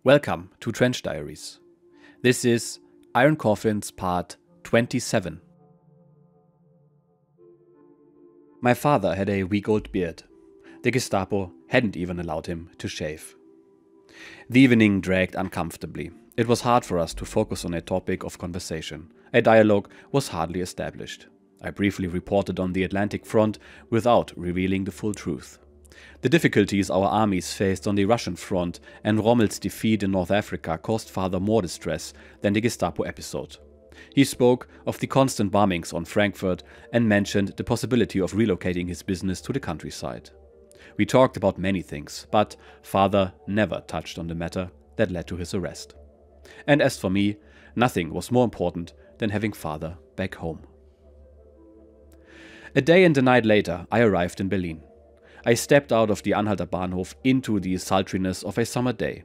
Welcome to Trench Diaries. This is Iron Coffins part 27. My father had a week-old beard. The Gestapo hadn't even allowed him to shave. The evening dragged uncomfortably. It was hard for us to focus on a topic of conversation. A dialogue was hardly established. I briefly reported on the Atlantic front without revealing the full truth. The difficulties our armies faced on the Russian front and Rommel's defeat in North Africa caused father more distress than the Gestapo episode. He spoke of the constant bombings on Frankfurt and mentioned the possibility of relocating his business to the countryside. We talked about many things, but father never touched on the matter that led to his arrest. And as for me, nothing was more important than having father back home. A day and a night later, I arrived in Berlin. I stepped out of the Anhalter Bahnhof into the sultriness of a summer day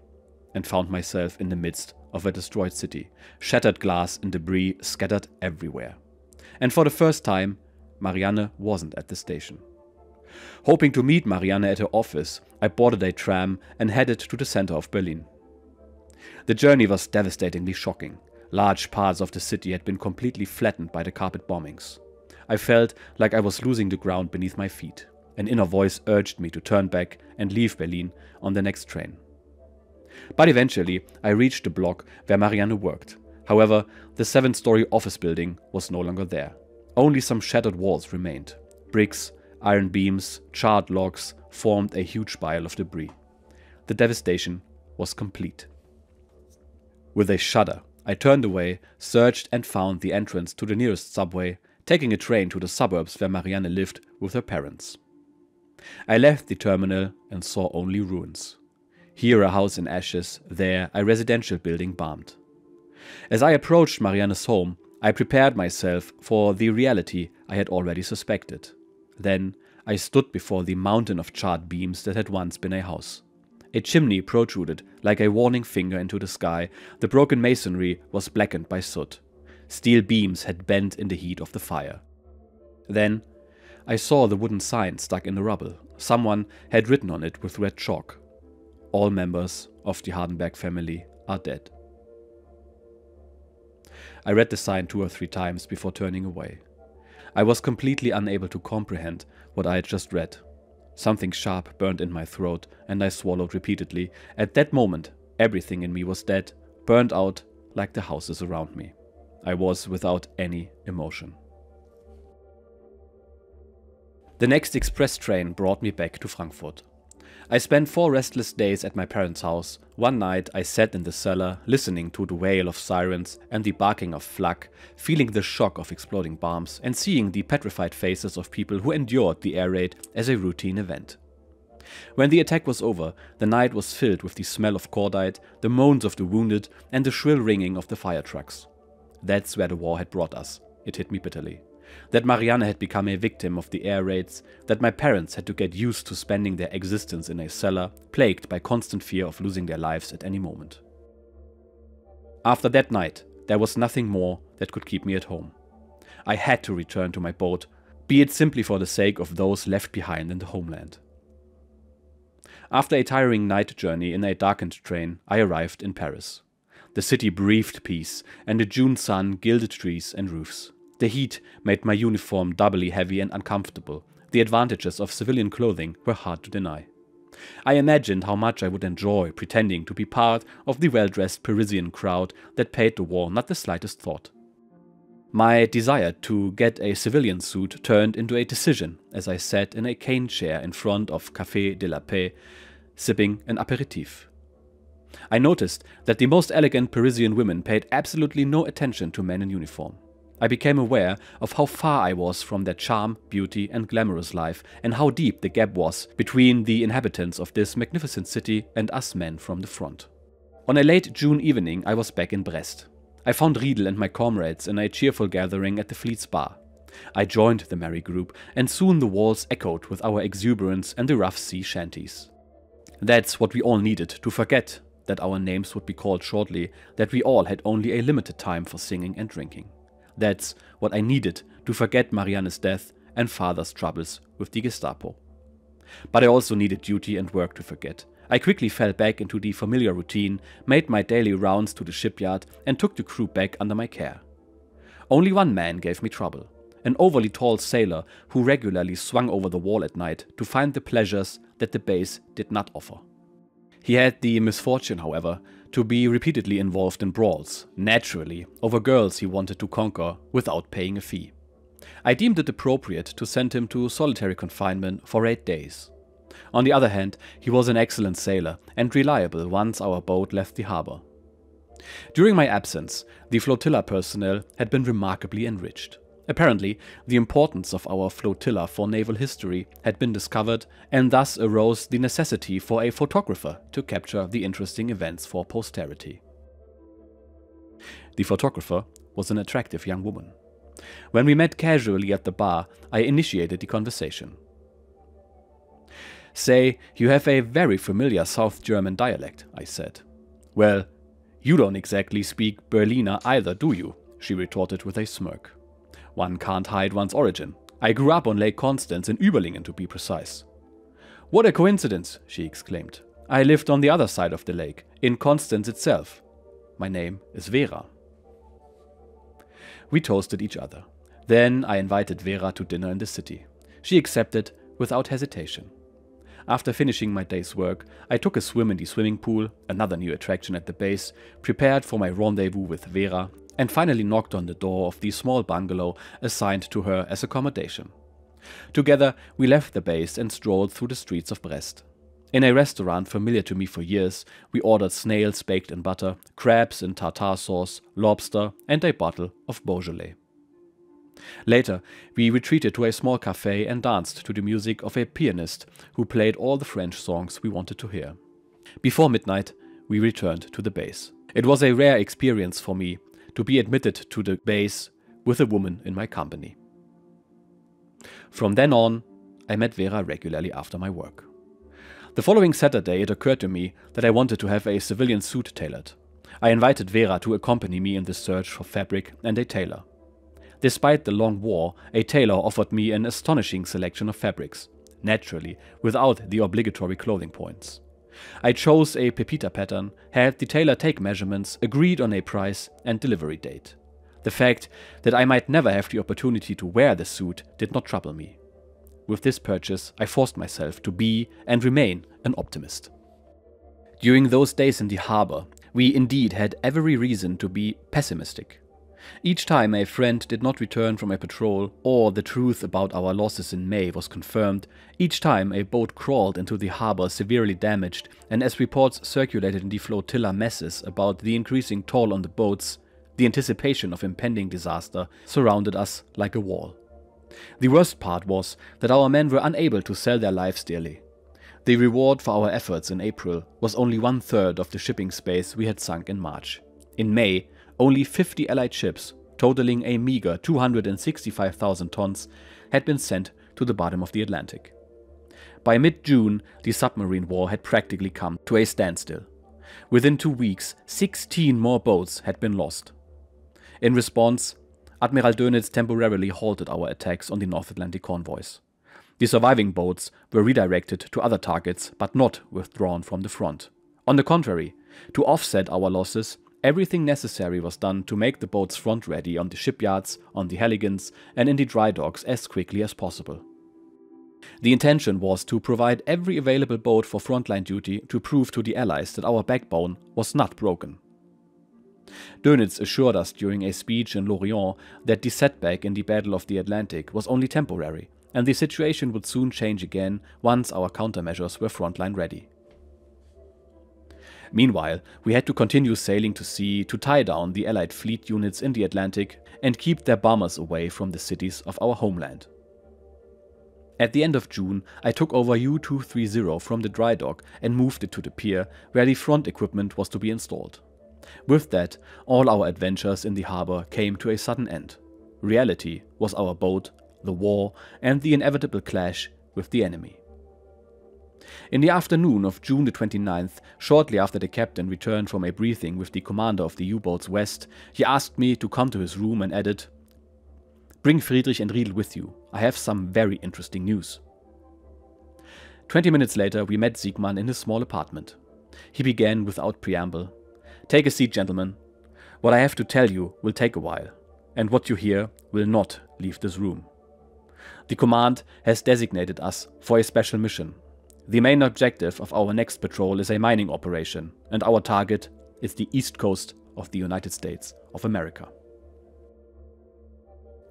and found myself in the midst of a destroyed city, shattered glass and debris scattered everywhere. And for the first time, Marianne wasn't at the station. Hoping to meet Marianne at her office, I boarded a tram and headed to the center of Berlin. The journey was devastatingly shocking. Large parts of the city had been completely flattened by the carpet bombings. I felt like I was losing the ground beneath my feet. An inner voice urged me to turn back and leave Berlin on the next train. But eventually, I reached the block where Marianne worked. However, the 7-story office building was no longer there. Only some shattered walls remained. Bricks, iron beams, charred logs formed a huge pile of debris. The devastation was complete. With a shudder, I turned away, searched and found the entrance to the nearest subway, taking a train to the suburbs where Marianne lived with her parents. I left the terminal and saw only ruins. Here a house in ashes, there a residential building bombed. As I approached Marianne's home, I prepared myself for the reality I had already suspected. Then I stood before the mountain of charred beams that had once been a house. A chimney protruded like a warning finger into the sky. The broken masonry was blackened by soot. Steel beams had bent in the heat of the fire. Then I saw the wooden sign stuck in the rubble. Someone had written on it with red chalk: "All members of the Hardenberg family are dead." I read the sign 2 or 3 times before turning away. I was completely unable to comprehend what I had just read. Something sharp burned in my throat and I swallowed repeatedly. At that moment, everything in me was dead, burned out like the houses around me. I was without any emotion. The next express train brought me back to Frankfurt. I spent 4 restless days at my parents' house. One night I sat in the cellar, listening to the wail of sirens and the barking of flak, feeling the shock of exploding bombs and seeing the petrified faces of people who endured the air raid as a routine event. When the attack was over, the night was filled with the smell of cordite, the moans of the wounded and the shrill ringing of the fire trucks. That's where the war had brought us. It hit me bitterly. That Marianne had become a victim of the air raids, that my parents had to get used to spending their existence in a cellar, plagued by constant fear of losing their lives at any moment. After that night, there was nothing more that could keep me at home. I had to return to my boat, be it simply for the sake of those left behind in the homeland. After a tiring night journey in a darkened train, I arrived in Paris. The city breathed peace, and the June sun gilded trees and roofs. The heat made my uniform doubly heavy and uncomfortable. The advantages of civilian clothing were hard to deny. I imagined how much I would enjoy pretending to be part of the well-dressed Parisian crowd that paid the war not the slightest thought. My desire to get a civilian suit turned into a decision as I sat in a cane chair in front of Café de la Paix, sipping an apéritif. I noticed that the most elegant Parisian women paid absolutely no attention to men in uniform. I became aware of how far I was from their charm, beauty and glamorous life, and how deep the gap was between the inhabitants of this magnificent city and us men from the front. On a late June evening, I was back in Brest. I found Riedel and my comrades in a cheerful gathering at the Fleet's bar. I joined the merry group, and soon the walls echoed with our exuberance and the rough sea shanties. That's what we all needed to forget that our names would be called shortly, that we all had only a limited time for singing and drinking. That's what I needed to forget Marianne's death and father's troubles with the Gestapo. But I also needed duty and work to forget. I quickly fell back into the familiar routine, made my daily rounds to the shipyard, and took the crew back under my care. Only one man gave me trouble, an overly tall sailor who regularly swung over the wall at night to find the pleasures that the base did not offer. He had the misfortune, however, to be repeatedly involved in brawls, naturally, over girls he wanted to conquer without paying a fee. I deemed it appropriate to send him to solitary confinement for 8 days. On the other hand, he was an excellent sailor and reliable once our boat left the harbor. During my absence, the flotilla personnel had been remarkably enriched. Apparently, the importance of our flotilla for naval history had been discovered, and thus arose the necessity for a photographer to capture the interesting events for posterity. The photographer was an attractive young woman. When we met casually at the bar, I initiated the conversation. "Say, you have a very familiar South German dialect," I said. "Well, you don't exactly speak Berliner either, do you?" she retorted with a smirk. "One can't hide one's origin. I grew up on Lake Constance in Überlingen, to be precise." "What a coincidence," she exclaimed. "I lived on the other side of the lake, in Constance itself. My name is Vera." We toasted each other. Then I invited Vera to dinner in the city. She accepted without hesitation. After finishing my day's work, I took a swim in the swimming pool, another new attraction at the base, prepared for my rendezvous with Vera, and finally knocked on the door of the small bungalow assigned to her as accommodation. Together, we left the base and strolled through the streets of Brest. In a restaurant familiar to me for years, we ordered snails baked in butter, crabs in tartar sauce, lobster, and a bottle of Beaujolais. Later, we retreated to a small cafe and danced to the music of a pianist who played all the French songs we wanted to hear. Before midnight, we returned to the base. It was a rare experience for me to be admitted to the base with a woman in my company. From then on, I met Vera regularly after my work. The following Saturday, it occurred to me that I wanted to have a civilian suit tailored. I invited Vera to accompany me in the search for fabric and a tailor. Despite the long war, a tailor offered me an astonishing selection of fabrics, naturally, without the obligatory clothing points. I chose a pepita pattern, had the tailor take measurements, agreed on a price and delivery date. The fact that I might never have the opportunity to wear the suit did not trouble me. With this purchase, I forced myself to be and remain an optimist. During those days in the harbor, we indeed had every reason to be pessimistic. Each time a friend did not return from a patrol, or the truth about our losses in May was confirmed, each time a boat crawled into the harbor severely damaged, and as reports circulated in the flotilla messes about the increasing toll on the boats, the anticipation of impending disaster surrounded us like a wall. The worst part was that our men were unable to sell their lives dearly. The reward for our efforts in April was only 1/3 of the shipping space we had sunk in March. In May, only 50 Allied ships, totaling a meager 265,000 tons, had been sent to the bottom of the Atlantic. By mid-June, the submarine war had practically come to a standstill. Within 2 weeks, 16 more boats had been lost. In response, Admiral Dönitz temporarily halted our attacks on the North Atlantic convoys. The surviving boats were redirected to other targets, but not withdrawn from the front. On the contrary, to offset our losses, everything necessary was done to make the boats front ready on the shipyards, on the Heligans, and in the dry docks as quickly as possible. The intention was to provide every available boat for frontline duty to prove to the Allies that our backbone was not broken. Dönitz assured us during a speech in Lorient that the setback in the Battle of the Atlantic was only temporary, and the situation would soon change again once our countermeasures were frontline ready. Meanwhile, we had to continue sailing to sea to tie down the Allied fleet units in the Atlantic and keep their bombers away from the cities of our homeland. At the end of June, I took over U-230 from the dry dock and moved it to the pier where the front equipment was to be installed. With that, all our adventures in the harbor came to a sudden end. Reality was our boat, the war, and the inevitable clash with the enemy. In the afternoon of June the 29th, shortly after the captain returned from a briefing with the commander of the U-boats west, he asked me to come to his room and added, "Bring Friedrich and Riedel with you. I have some very interesting news." 20 minutes later, we met Siegmann in his small apartment. He began without preamble. "Take a seat, gentlemen. What I have to tell you will take a while, and what you hear will not leave this room. The command has designated us for a special mission. The main objective of our next patrol is a mining operation, and our target is the east coast of the United States of America.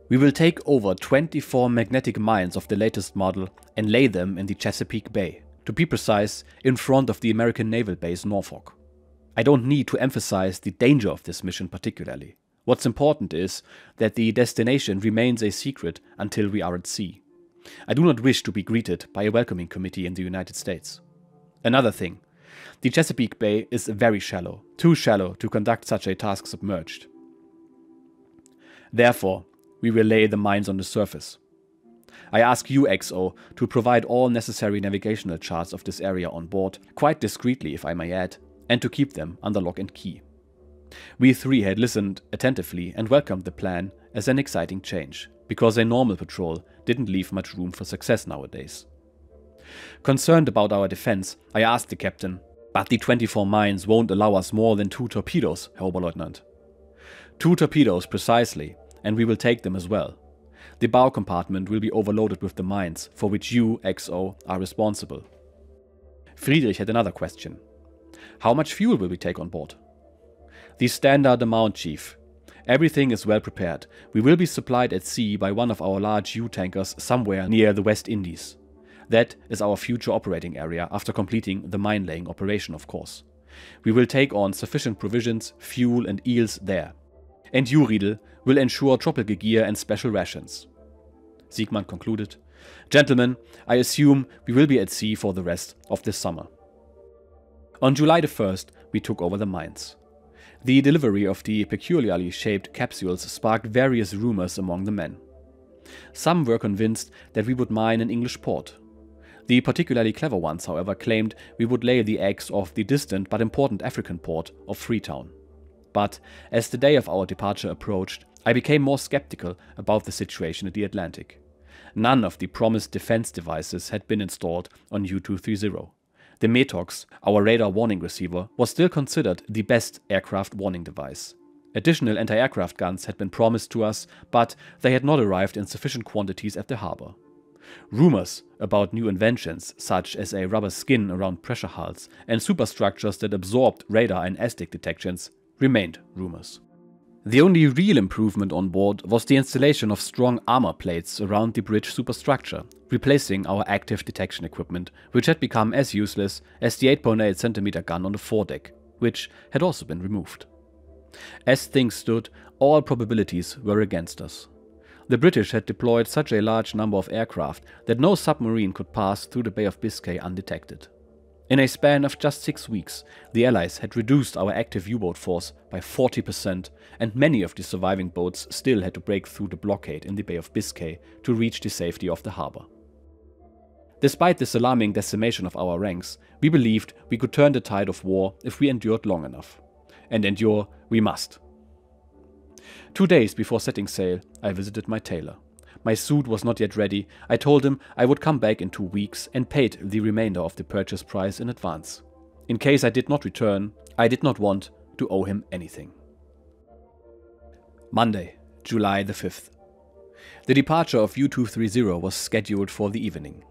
We will take over 24 magnetic mines of the latest model and lay them in the Chesapeake Bay, to be precise, in front of the American naval base Norfolk. I don't need to emphasize the danger of this mission particularly. What's important is that the destination remains a secret until we are at sea. I do not wish to be greeted by a welcoming committee in the United States. Another thing, the Chesapeake Bay is very shallow, too shallow to conduct such a task submerged. Therefore, we will lay the mines on the surface. I ask you, XO, to provide all necessary navigational charts of this area on board, quite discreetly if I may add, and to keep them under lock and key. We three had listened attentively and welcomed the plan as an exciting change, because a normal patrol didn't leave much room for success nowadays. Concerned about our defense, I asked the captain, "But the 24 mines won't allow us more than 2 torpedoes, Herr Oberleutnant." "2 torpedoes precisely, and we will take them as well. The bow compartment will be overloaded with the mines, for which you, XO, are responsible." Friedrich had another question. "How much fuel will we take on board?" "The standard amount, Chief. Everything is well prepared. We will be supplied at sea by one of our large U-tankers somewhere near the West Indies. That is our future operating area after completing the mine-laying operation, of course. We will take on sufficient provisions, fuel and eels there. And you, Riedel, will ensure tropical gear and special rations." Siegmann concluded, "Gentlemen, I assume we will be at sea for the rest of this summer." On July the 1st, we took over the mines. The delivery of the peculiarly shaped capsules sparked various rumors among the men. Some were convinced that we would mine an English port. The particularly clever ones, however, claimed we would lay the eggs off the distant but important African port of Freetown. But as the day of our departure approached, I became more skeptical about the situation in the Atlantic. None of the promised defense devices had been installed on U-230. The Metox, our radar warning receiver, was still considered the best aircraft warning device. Additional anti-aircraft guns had been promised to us, but they had not arrived in sufficient quantities at the harbor. Rumors about new inventions, such as a rubber skin around pressure hulls and superstructures that absorbed radar and ASDIC detections, remained rumors. The only real improvement on board was the installation of strong armor plates around the bridge superstructure, replacing our active detection equipment, which had become as useless as the 8.8 cm gun on the foredeck, which had also been removed. As things stood, all probabilities were against us. The British had deployed such a large number of aircraft that no submarine could pass through the Bay of Biscay undetected. In a span of just 6 weeks, the Allies had reduced our active U-boat force by 40%, and many of the surviving boats still had to break through the blockade in the Bay of Biscay to reach the safety of the harbor. Despite this alarming decimation of our ranks, we believed we could turn the tide of war if we endured long enough. And endure we must. 2 days before setting sail, I visited my tailor. My suit was not yet ready. I told him I would come back in 2 weeks and paid the remainder of the purchase price in advance. In case I did not return, I did not want to owe him anything. Monday, July the 5th. The departure of U-230 was scheduled for the evening.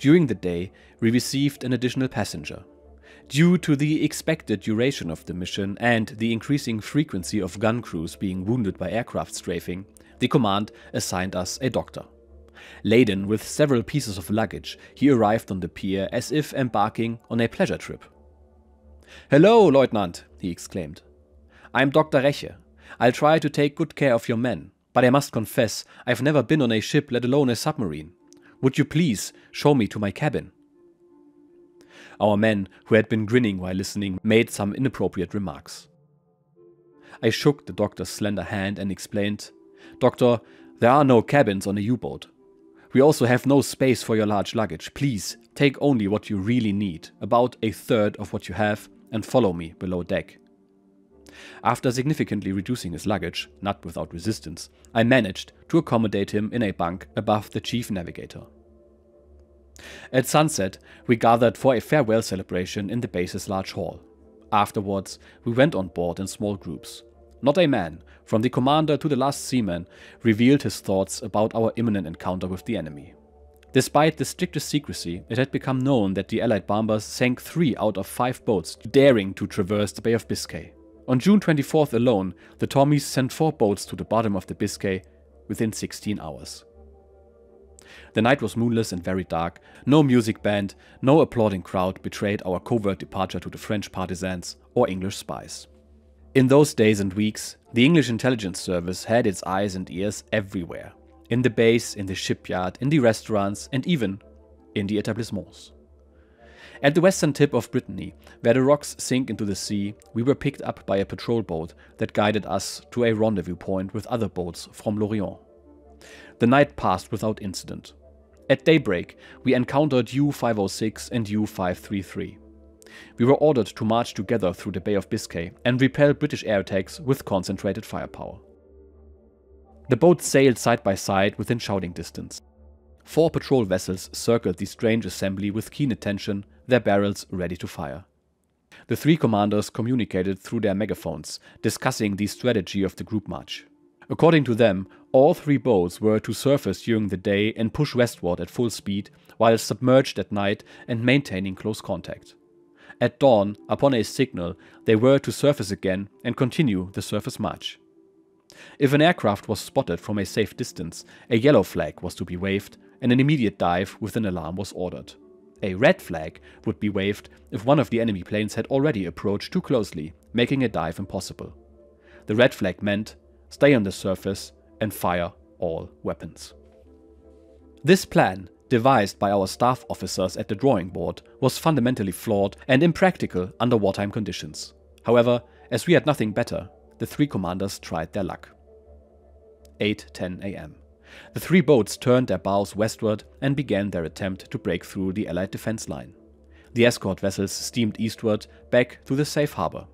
During the day, we received an additional passenger. Due to the expected duration of the mission and the increasing frequency of gun crews being wounded by aircraft strafing, the command assigned us a doctor. Laden with several pieces of luggage, he arrived on the pier as if embarking on a pleasure trip. "Hello, Lieutenant," he exclaimed. "I'm Dr. Reche. I'll try to take good care of your men, but I must confess I've never been on a ship, let alone a submarine. Would you please show me to my cabin?" Our men, who had been grinning while listening, made some inappropriate remarks. I shook the doctor's slender hand and explained, "Doctor, there are no cabins on a U-boat. We also have no space for your large luggage. Please, take only what you really need, about a third of what you have, and follow me below deck." After significantly reducing his luggage, not without resistance, I managed to accommodate him in a bunk above the chief navigator. At sunset, we gathered for a farewell celebration in the base's large hall. Afterwards, we went on board in small groups. Not a man, from the commander to the last seaman, revealed his thoughts about our imminent encounter with the enemy. Despite the strictest secrecy, it had become known that the Allied bombers sank 3 out of 5 boats daring to traverse the Bay of Biscay. On June 24th alone, the Tommies sent 4 boats to the bottom of the Biscay within 16 hours. The night was moonless and very dark. No music band, no applauding crowd betrayed our covert departure to the French partisans or English spies. In those days and weeks, the English intelligence service had its eyes and ears everywhere. In the base, in the shipyard, in the restaurants, and even in the etablissements. At the western tip of Brittany, where the rocks sink into the sea, we were picked up by a patrol boat that guided us to a rendezvous point with other boats from Lorient. The night passed without incident. At daybreak, we encountered U-506 and U-533. We were ordered to march together through the Bay of Biscay and repel British air attacks with concentrated firepower. The boats sailed side by side within shouting distance. 4 patrol vessels circled the strange assembly with keen attention, their barrels ready to fire. The 3 commanders communicated through their megaphones, discussing the strategy of the group march. According to them, all 3 boats were to surface during the day and push westward at full speed, while submerged at night and maintaining close contact. At dawn, upon a signal, they were to surface again and continue the surface march. If an aircraft was spotted from a safe distance, a yellow flag was to be waved and an immediate dive with an alarm was ordered. A red flag would be waved if one of the enemy planes had already approached too closely, making a dive impossible. The red flag meant stay on the surface and fire all weapons. This plan, devised by our staff officers at the drawing board, was fundamentally flawed and impractical under wartime conditions. However, as we had nothing better, the 3 commanders tried their luck. 8:10 a.m. The 3 boats turned their bows westward and began their attempt to break through the Allied defense line. The escort vessels steamed eastward, back to the safe harbor.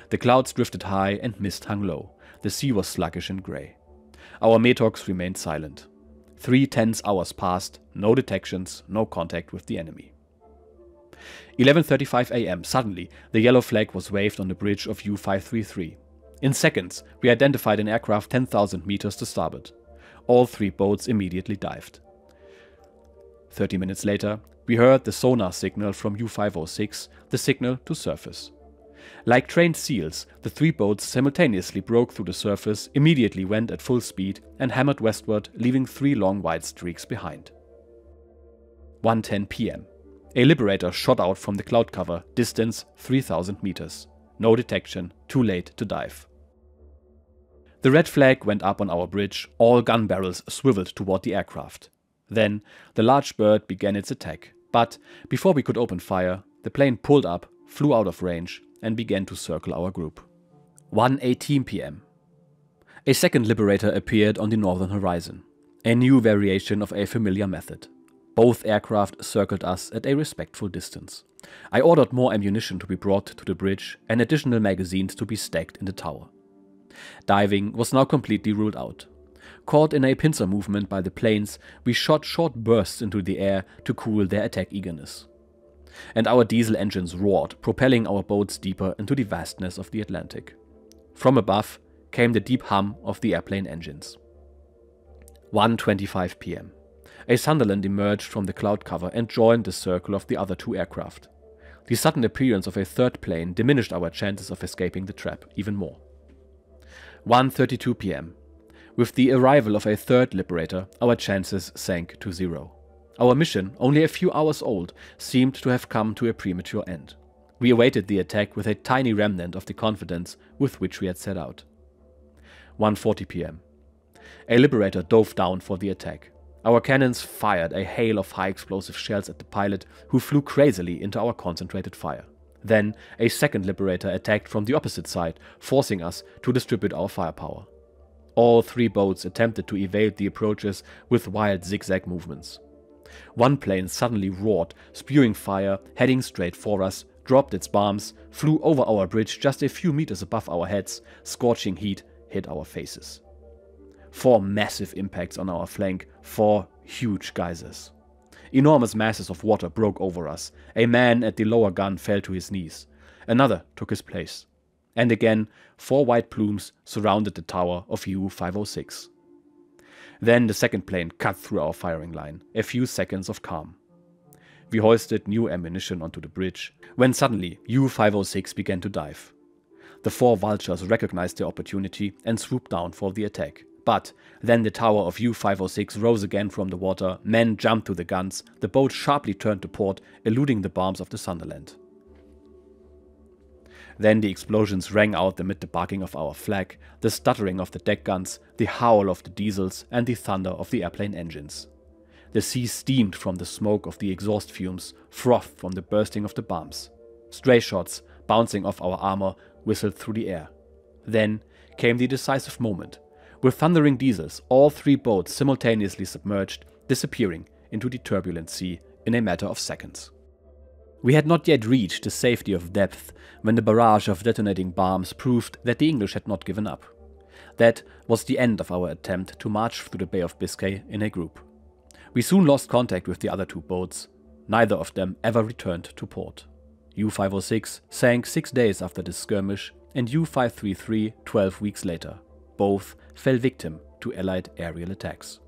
The clouds drifted high and mist hung low. The sea was sluggish and grey. Our METOCs remained silent. 3 tense hours passed, no detections, no contact with the enemy. 11:35 a.m. Suddenly, the yellow flag was waved on the bridge of U-533. In seconds, we identified an aircraft 10,000 meters to starboard. All 3 boats immediately dived. 30 minutes later, we heard the sonar signal from U-506, the signal to surface. Like trained seals, the 3 boats simultaneously broke through the surface, immediately went at full speed, and hammered westward, leaving 3 long white streaks behind. 1:10 p.m. A Liberator shot out from the cloud cover, distance 3,000 meters. No detection, too late to dive. The red flag went up on our bridge, all gun barrels swiveled toward the aircraft. Then, the large bird began its attack, but before we could open fire, the plane pulled up, flew out of range, and began to circle our group. 1:18 p.m. A second Liberator appeared on the northern horizon, a new variation of a familiar method. Both aircraft circled us at a respectful distance. I ordered more ammunition to be brought to the bridge and additional magazines to be stacked in the tower. Diving was now completely ruled out. Caught in a pincer movement by the planes, we shot short bursts into the air to cool their attack eagerness. And our diesel engines roared, propelling our boats deeper into the vastness of the Atlantic. From above came the deep hum of the airplane engines. 1:25 p.m. A Sunderland emerged from the cloud cover and joined the circle of the other 2 aircraft. The sudden appearance of a third plane diminished our chances of escaping the trap even more. 1:32 p.m. With the arrival of a third Liberator, our chances sank to 0. Our mission, only a few hours old, seemed to have come to a premature end. We awaited the attack with a tiny remnant of the confidence with which we had set out. 1:40 p.m. A Liberator dove down for the attack. Our cannons fired a hail of high-explosive shells at the pilot, who flew crazily into our concentrated fire. Then, a second Liberator attacked from the opposite side, forcing us to distribute our firepower. All 3 boats attempted to evade the approaches with wild zigzag movements. One plane suddenly roared, spewing fire, heading straight for us, dropped its bombs, flew over our bridge just a few meters above our heads, scorching heat hit our faces. 4 massive impacts on our flank, 4 huge geysers. Enormous masses of water broke over us. A man at the lower gun fell to his knees. Another took his place. And again, 4 white plumes surrounded the tower of U-506. Then the second plane cut through our firing line. A few seconds of calm. We hoisted new ammunition onto the bridge, when suddenly U-506 began to dive. The 4 vultures recognized the opportunity and swooped down for the attack. But then the tower of U-506 rose again from the water, men jumped to the guns, the boat sharply turned to port, eluding the bombs of the Sunderland. Then the explosions rang out amid the barking of our flag, the stuttering of the deck guns, the howl of the diesels, and the thunder of the airplane engines. The sea steamed from the smoke of the exhaust fumes, frothed from the bursting of the bombs. Stray shots, bouncing off our armor, whistled through the air. Then came the decisive moment. With thundering diesels, all 3 boats simultaneously submerged, disappearing into the turbulent sea in a matter of seconds. We had not yet reached the safety of depth when the barrage of detonating bombs proved that the English had not given up. That was the end of our attempt to march through the Bay of Biscay in a group. We soon lost contact with the other 2 boats. Neither of them ever returned to port. U-506 sank 6 days after this skirmish, and U-533 12 weeks later. Both fell victim to Allied aerial attacks.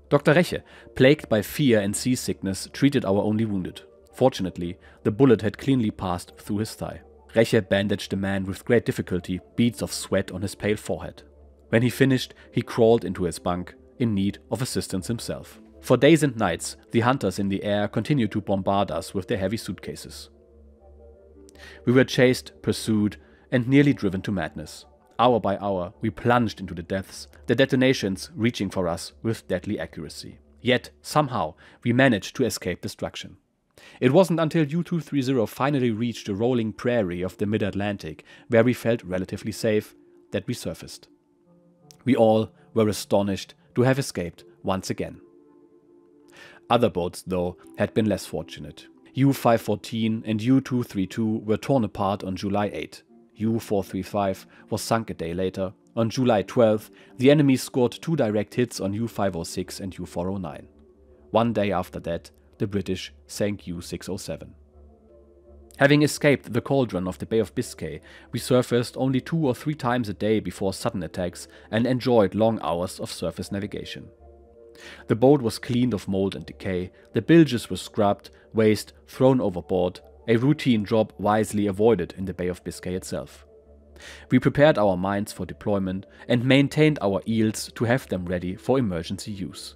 Dr. Reche, plagued by fear and seasickness, treated our only wounded. Fortunately, the bullet had cleanly passed through his thigh. Reche bandaged the man with great difficulty, beads of sweat on his pale forehead. When he finished, he crawled into his bunk, in need of assistance himself. For days and nights, the hunters in the air continued to bombard us with their heavy suitcases. We were chased, pursued, and nearly driven to madness. Hour by hour, we plunged into the depths, the detonations reaching for us with deadly accuracy. Yet, somehow, we managed to escape destruction. It wasn't until U-230 finally reached the rolling prairie of the mid-Atlantic, where we felt relatively safe, that we surfaced. We all were astonished to have escaped once again. Other boats, though, had been less fortunate. U-514 and U-232 were torn apart on July 8. U-435 was sunk a day later. On July 12, the enemy scored 2 direct hits on U-506 and U-409. 1 day after that, the British sank U-607. Having escaped the cauldron of the Bay of Biscay, we surfaced only 2 or 3 times a day before sudden attacks and enjoyed long hours of surface navigation. The boat was cleaned of mold and decay, the bilges were scrubbed, waste thrown overboard, a routine job wisely avoided in the Bay of Biscay itself. We prepared our mines for deployment and maintained our eels to have them ready for emergency use.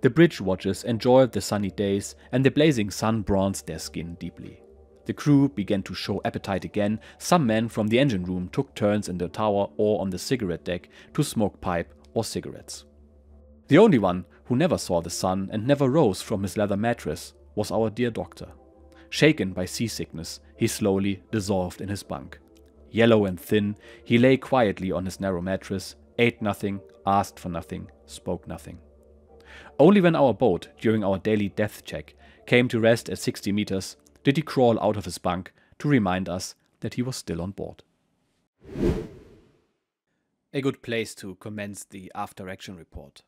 The bridge watchers enjoyed the sunny days, and the blazing sun bronzed their skin deeply. The crew began to show appetite again. Some men from the engine room took turns in the tower or on the cigarette deck to smoke pipe or cigarettes. The only one who never saw the sun and never rose from his leather mattress was our dear doctor. Shaken by seasickness, he slowly dissolved in his bunk. Yellow and thin, he lay quietly on his narrow mattress, ate nothing, asked for nothing, spoke nothing. Only when our boat, during our daily death check, came to rest at 60 meters, did he crawl out of his bunk to remind us that he was still on board. A good place to commence the after-action report.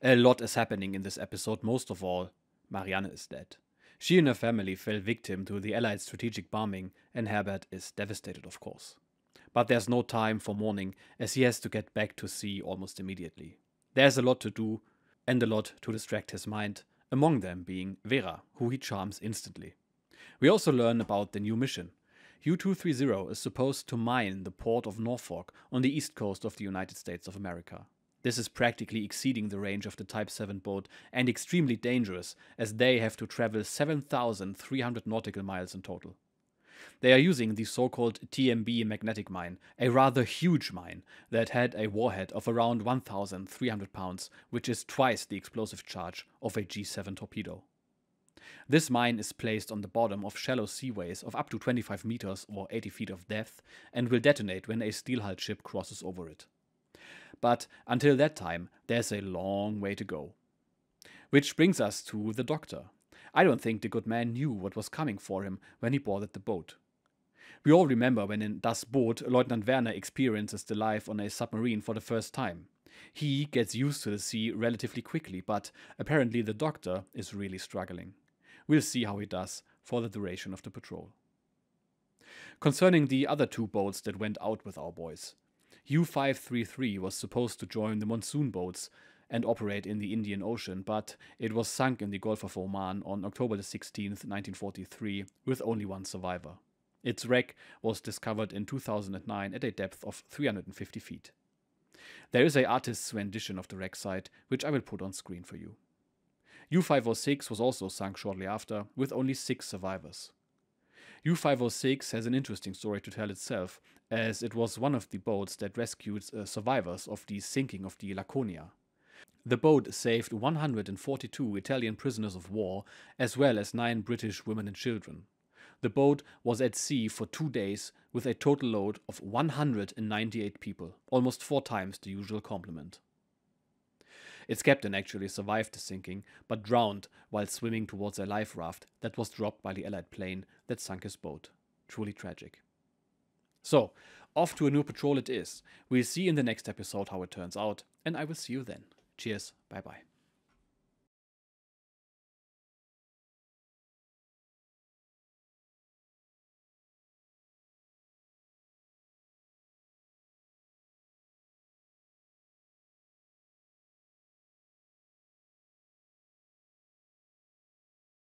A lot is happening in this episode. Most of all, Marianne is dead. She and her family fell victim to the Allied strategic bombing, and Herbert is devastated, of course. But there's no time for mourning, as he has to get back to sea almost immediately. There's a lot to do, and a lot to distract his mind, among them being Werner, who he charms instantly. We also learn about the new mission. U-230 is supposed to mine the port of Norfolk on the east coast of the United States of America. This is practically exceeding the range of the Type 7 boat and extremely dangerous, as they have to travel 7,300 nautical miles in total. They are using the so-called TMB magnetic mine, a rather huge mine that had a warhead of around 1,300 pounds, which is twice the explosive charge of a G7 torpedo. This mine is placed on the bottom of shallow seaways of up to 25 meters or 80 feet of depth and will detonate when a steel-hulled ship crosses over it. But until that time, there's a long way to go. Which brings us to the doctor. I don't think the good man knew what was coming for him when he boarded the boat. We all remember when in Das Boot, Lieutenant Werner experiences the life on a submarine for the first time. He gets used to the sea relatively quickly, but apparently the doctor is really struggling. We'll see how he does for the duration of the patrol. Concerning the other 2 boats that went out with our boys, U-533 was supposed to join the monsoon boats and operate in the Indian Ocean, but it was sunk in the Gulf of Oman on October 16, 1943, with only 1 survivor. Its wreck was discovered in 2009 at a depth of 350 feet. There is an artist's rendition of the wreck site, which I will put on screen for you. U-506 was also sunk shortly after, with only 6 survivors. U-506 has an interesting story to tell itself, as it was one of the boats that rescued survivors of the sinking of the Laconia. The boat saved 142 Italian prisoners of war, as well as 9 British women and children. The boat was at sea for 2 days with a total load of 198 people, almost 4 times the usual complement. Its captain actually survived the sinking, but drowned while swimming towards a life raft that was dropped by the Allied plane that sunk his boat. Truly tragic. So, off to a new patrol it is. We'll see in the next episode how it turns out, and I will see you then. Cheers, bye bye.